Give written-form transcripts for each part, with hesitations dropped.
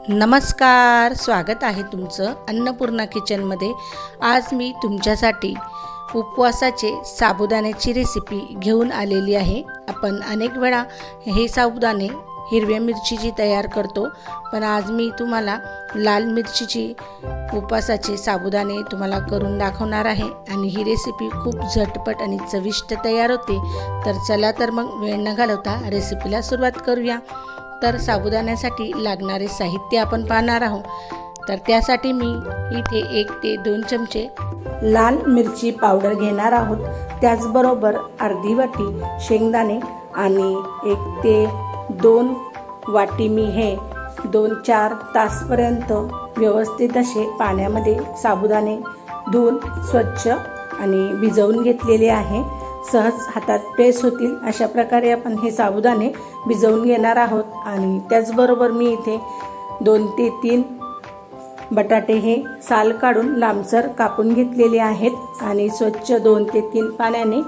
नमस्कार, स्वागत आहे तुमचं अन्नपूर्णा किचनमध्ये। आज मी तुमच्यासाठी उपवासाचे साबुदाण्याची रेसिपी घेऊन आलेली आहे। आपण अनेक वेळा हे साबुदाणे हिरव्या मिरचीची तयार करतो, पण आज मी तुम्हाला लाल मिरचीची उपवासाचे साबुदाणे तुम्हाला करून दाखवणार आहे आणि ही रेसिपी खूप झटपट आणि चविष्ट तयार होते। तर चला तर मग वेळ न घालवता रेसिपीला सुरुवात करूया। तर साबुदाण्यासाठी लागणारे साहित्य आपण पाहणार आहोत। तर त्यासाठी मी इथे 1 ते 2 चमचे लाल मिरची पावडर घेणार आहोत। त्याचबरोबर अर्धी वाटी शेंगदाणे आणि 1 ते 2 वाटी मी हे 2-4 तासपर्यंत व्यवस्थित असे पाण्यामध्ये साबुदाणे धुवून स्वच्छ आणि भिजवून घेतलेले आहे। सहज हातात प्रेस होतील अशा प्रकारे आपण हे साबुदाणे भिजवून घेणार आहोत। आणि त्याचबरोबर मी इथे 2 ते 3 बटाटे हे साल काढून लांबसर कापून घेतलेले आहेत आणि स्वच्छ 2 ते 3 पाण्याने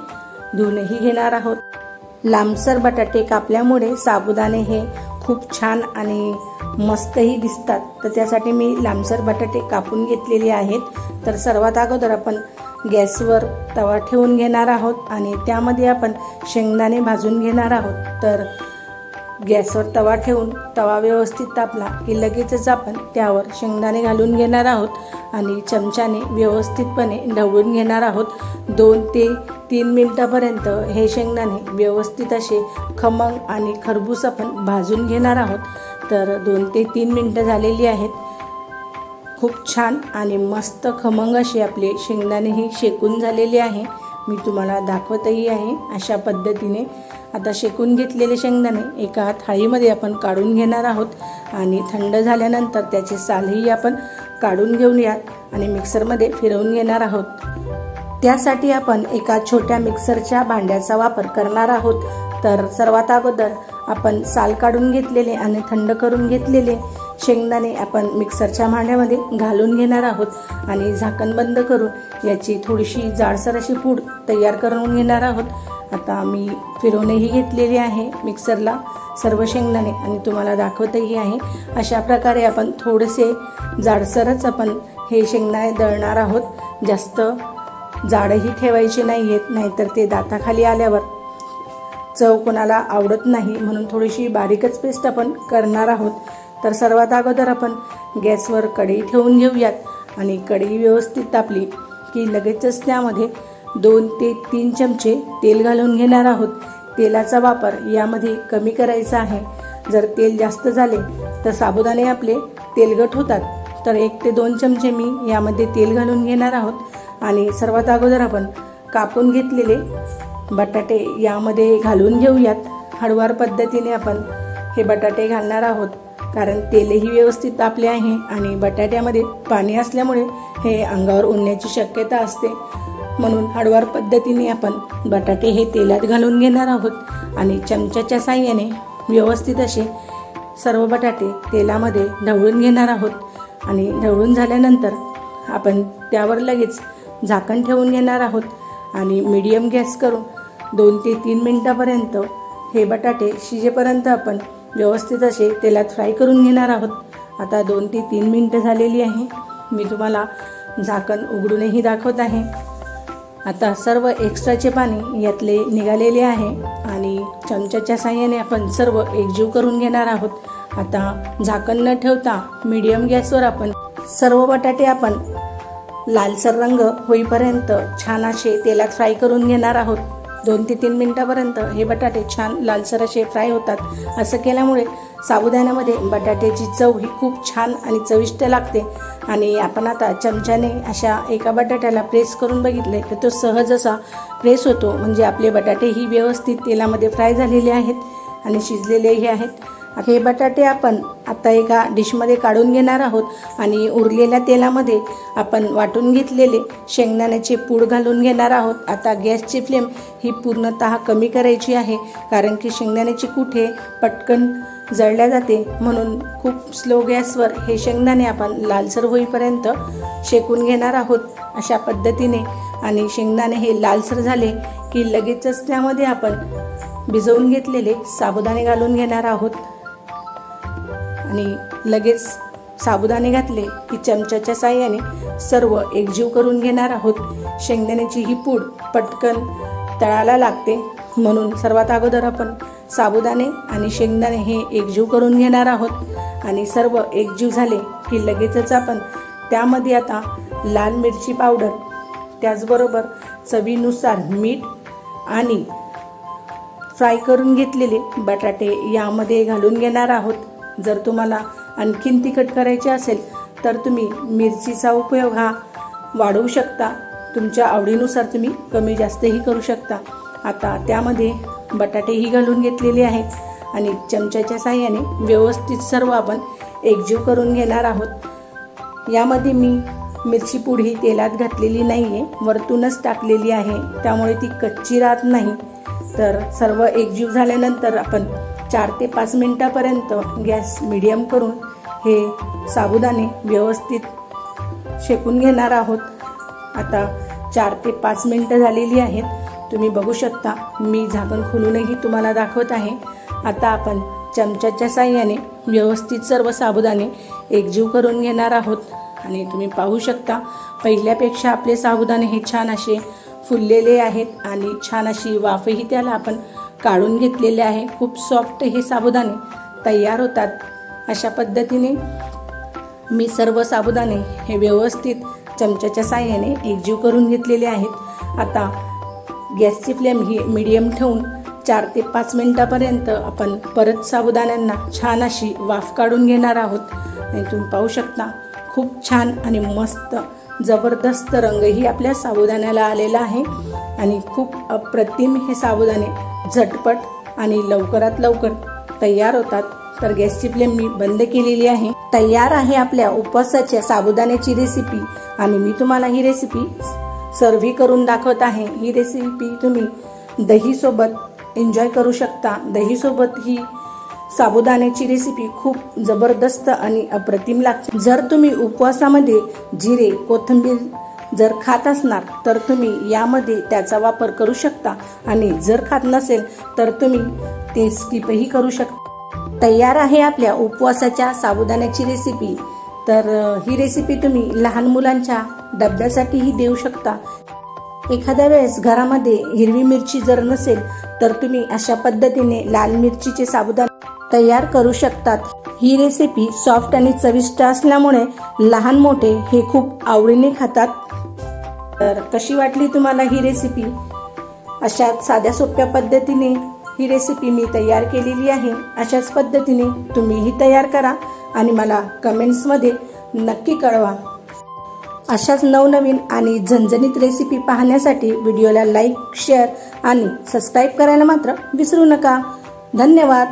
धुवूनही घेणार आहोत। लांबसर बटाटे कापल्यामुळे साबुदाणे हे खूप छान आणि मस्तही दिसतात, तर त्यासाठी मी लांबसर बटाटे कापून घेतलेले आहेत। तर सर्वात अगोदर आपण गॅसवर तवा ठेवून घेणार आहोत आणि त्यामध्ये आपण शेंगदाणे भाजून घेणार आहोत। तर गॅसवर तवा ठेवून तवा व्यवस्थित तापला की लगेचच आपण त्यावर शेंगदाणे घालून घेणार आहोत आणि चमच्याने व्यवस्थितपणे ढवळून घेणार आहोत। 2 ते 3 मिनिटापर्यंत हे शेंगदाणे व्यवस्थित असे खमंग आणि खरपूस आपण भाजून घेणार आहोत। तर 2 ते 3 मिनिटं झालेली आहेत। खूप छान आणि मस्त खमंग असे आपले शेंगदाणेही शेकून झालेले आहे। मी तुम्हाला दाखवतही आहे अशा पद्धतीने। आता शेकून घेतलेले शेंगदाणे एका थाळीमध्ये आपण काढून घेणार आहोत आणि थंड झाल्यानंतर त्याचे सालही आपण काढून घेऊयात आणि मिक्सरमध्ये फिरवून घेणार आहोत। त्यासाठी आपण एका छोट्या मिक्सरच्या भांड्याचा वापर करणार आहोत। तर सर्वात अगोदर आपण साल काढून घेतलेले आणि थंड करून घेतलेले शेंगदाणे आपण मिक्सरच्या भांड्यामध्ये घालून घेणार आहोत आणि झाकण बंद करून याची थोडीशी जाडसर अशी पूड तयार करून घेणार आहोत। आता मी फिरवूनही घेतलेली आहे मिक्सरला सर्व शेंगदाणे आणि तुम्हाला दाखवतही आहे। अशा प्रकारे आपण थोडेसे जाडसरच आपण हे शेंगदाणे दळणार आहोत। जास्त जाडही ठेवायचे नाहीयेत, नाहीतर ते दाताखाली आल्यावर चव कोणाला आवडत नाही, म्हणून थोडीशी बारीकच पेस्ट आपण करणार आहोत। तर सर्वात अगोदर आपण गॅसवर कढई ठेवून घेऊयात आणि कढई व्यवस्थित तापली की लगेचच त्यामध्ये 2 ते 3 चमचे तेल घालून घेणार आहोत। तेलाचा वापर यामध्ये कमी करायचा आहे। जर तेल जास्त झाले तर साबुदाणे आपले तेलगट होतात। तर 1 ते 2 चमचे मी यामध्ये तेल घालून घेणार आहोत आणि सर्वात अगोदर आपण कापून घेतलेले बटाटे यामध्ये घालून घेऊयात। हळूवार पद्धतीने आपण हे बटाटे घालणार आहोत, कारण तेलही व्यवस्थित तापले आहे आणि बटाट्यामध्ये पाणी असल्यामुळे हे अंगावर उडण्याची शक्यता असते, म्हणून हळूवार पद्धतीने आपण बटाटे हे तेलात घालून घेणार आहोत आणि चमच्याच्या साहाय्याने व्यवस्थित असे सर्व बटाटे तेलामध्ये ढवळून घेणार आहोत। आणि ढवळून झाल्यानंतर आपण त्यावर लगेच झाकण ठेवून घेणार आहोत आणि मीडियम गॅस करून 2 ते 3 मिनिटापर्यंत हे बटाटे शिजेपर्यंत आपण व्यवस्थित असे तेलात फ्राय करून घेणार आहोत। आता 2 ते 3 मिनिटं झालेली आहे। मी तुम्हाला झाकण उघडूनही दाखवत आहे। आता सर्व एक्स्ट्राचे पाणी यातले निघालेले आहे आणि चमच्याच्या साहाय्याने आपण सर्व एकजीव करून घेणार आहोत। आता झाकण न ठेवता मीडियम गॅसवर आपण सर्व बटाटे आपण लालसर रंग होईपर्यंत छान असे तेलात फ्राय करून घेणार आहोत। 2 ते 3 मिनिटापर्यंत हे बटाटे छान लालसर असे फ्राय होतात। असं केल्यामुळे साबुदाण्यामध्ये बटाट्याची चव ही खूप छान आणि चविष्ट लागते। आणि आपण आता चमच्याने अशा एका बटाट्याला प्रेस करून बघितले तर तो सहज असा प्रेस होतो, म्हणजे आपले बटाटे ही व्यवस्थित तेलामध्ये फ्राय झालेले आहेत आणि शिजलेलेही आहेत। हे बटाटे आपण आता एका डिशमध्ये काढून घेणार आहोत आणि उरलेल्या तेलामध्ये आपण वाटून घेतलेले शेंगदाण्याचे पूड घालून घेणार आहोत। आता गॅसची फ्लेम ही पूर्णतः कमी करायची आहे, कारण की शेंगदाण्याची कूट हे पटकन जळल्या जाते, म्हणून खूप स्लो गॅसवर हे शेंगदाणे आपण लालसर होईपर्यंत शेकून घेणार आहोत अशा पद्धतीने। आणि शेंगदाणे हे लालसर झाले की लगेचच त्यामध्ये आपण भिजवून घेतलेले साबुदाणे घालून घेणार आहोत। आणि लगेच साबुदाणे घातले की चमच्याच्या साहाय्याने सर्व एकजीव करून घेणार आहोत। शेंगदाण्याची ही पूड पटकन तळाला लागते, म्हणून सर्वात अगोदर आपण साबुदाणे आणि शेंगदाणे हे एकजीव करून घेणार आहोत। आणि सर्व एकजीव झाले की लगेचच आपण त्यामध्ये आता लाल मिरची पावडर, त्याचबरोबर चवीनुसार मीठ आणि फ्राय करून घेतलेले बटाटे यामध्ये घालून घेणार आहोत। जर तुम्हाला आणखीन तिखट करायचे असेल तर तुम्ही मिरचीचा उपयोग हा वाढवू शकता, तुमच्या आवडीनुसार तुम्ही कमी जास्तही करू शकता। आता त्यामध्ये बटाटेही घालून घेतलेले आहेत आणि चमच्याच्या साहाय्याने व्यवस्थित सर्व आपण एकजीव करून घेणार आहोत। यामध्ये मी मिरची पूड ही तेलात घातलेली नाही आहे, वरतूनच टाकलेली आहे, त्यामुळे ती कच्ची राहत नाही। तर सर्व एकजीव झाल्यानंतर आपण 4 ते 5 मिनिटापर्यंत गॅस मीडियम करून हे साबुदाणे व्यवस्थित शेकून घेणार आहोत। आता 4 ते 5 मिनिटं झालेली आहेत, तुम्ही बघू शकता। मी झाकण खोलूनही तुम्हाला दाखवत आहे। आता आपण चमच्याच्या साहाय्याने व्यवस्थित सर्व साबुदाणे एकजीव करून घेणार आहोत आणि तुम्ही पाहू शकता पहिल्यापेक्षा आपले साबुदाणे हे छान असे फुललेले आहेत आणि छान अशी वाफही त्याला आपण काढून घेतलेले आहे। खूप सॉफ्ट हे साबुदाणे तयार होतात। अशा पद्धतीने मी सर्व साबुदाणे हे व्यवस्थित चमच्याच्या साहाय्याने एकजीव करून घेतलेले आहेत। आता गॅसची फ्लेम ही मीडियम ठेवून 4 ते 5 मिनिटापर्यंत आपण परत साबुदाण्यांना छान अशी वाफ काढून घेणार आहोत। आणि तुम्ही पाहू शकता खूप छान आणि मस्त जबरदस्त रंगही आपल्या साबुदाण्याला आलेला आहे आणि खूप अप्रतिम हे साबुदाणे झटपट आणि लवकरात लवकर तयार होतात। तर गॅसची फ्लेम मी बंद केलेली आहे। तयार आहे आपल्या उपवासाच्या साबुदाण्याची रेसिपी आणि मी तुम्हाला ही रेसिपी सर्व्ह करून दाखवत आहे। ही रेसिपी तुम्ही दही सोबत एन्जॉय करू शकता। दही सोबत ही साबुदाण्याची रेसिपी खूप जबरदस्त आणि अप्रतिम लागते। जर तुम्ही उपवासामध्ये जिरे, कोथिंबीर जर खात असणार तर तुम्ही यामध्ये त्याचा वापर करू शकता आणि जर खात नसेल तर तुम्ही ते स्किपही करू शकता। तयार आहे आपल्या उपवासाच्या साबुदाण्याची रेसिपी। तर ही रेसिपी तुम्ही लहान मुलांच्या डब्यासाठीही देऊ शकता। एखाद्या वेळेस घरामध्ये हिरवी मिरची जर नसेल तर तुम्ही अशा पद्धतीने लाल मिरचीचे साबुदाणे तयार करू शकतात। ही रेसिपी सॉफ्ट आणि चविष्ट असल्यामुळे लहान मोठे हे खूप आवडीने खातात। तर कशी वाटली तुम्हाला ही रेसिपी? अशा साध्या सोप्या पद्धतीने ही रेसिपी मी तयार केलेली आहे। अशाच पद्धतीने तुम्हीही तयार करा आणि मला कमेंट्समध्ये नक्की कळवा। अशाच नवनवीन आणि झणझणीत रेसिपी पाहण्यासाठी व्हिडिओला लाईक, शेअर आणि सबस्क्राईब करायला मात्र विसरू नका। धन्यवाद।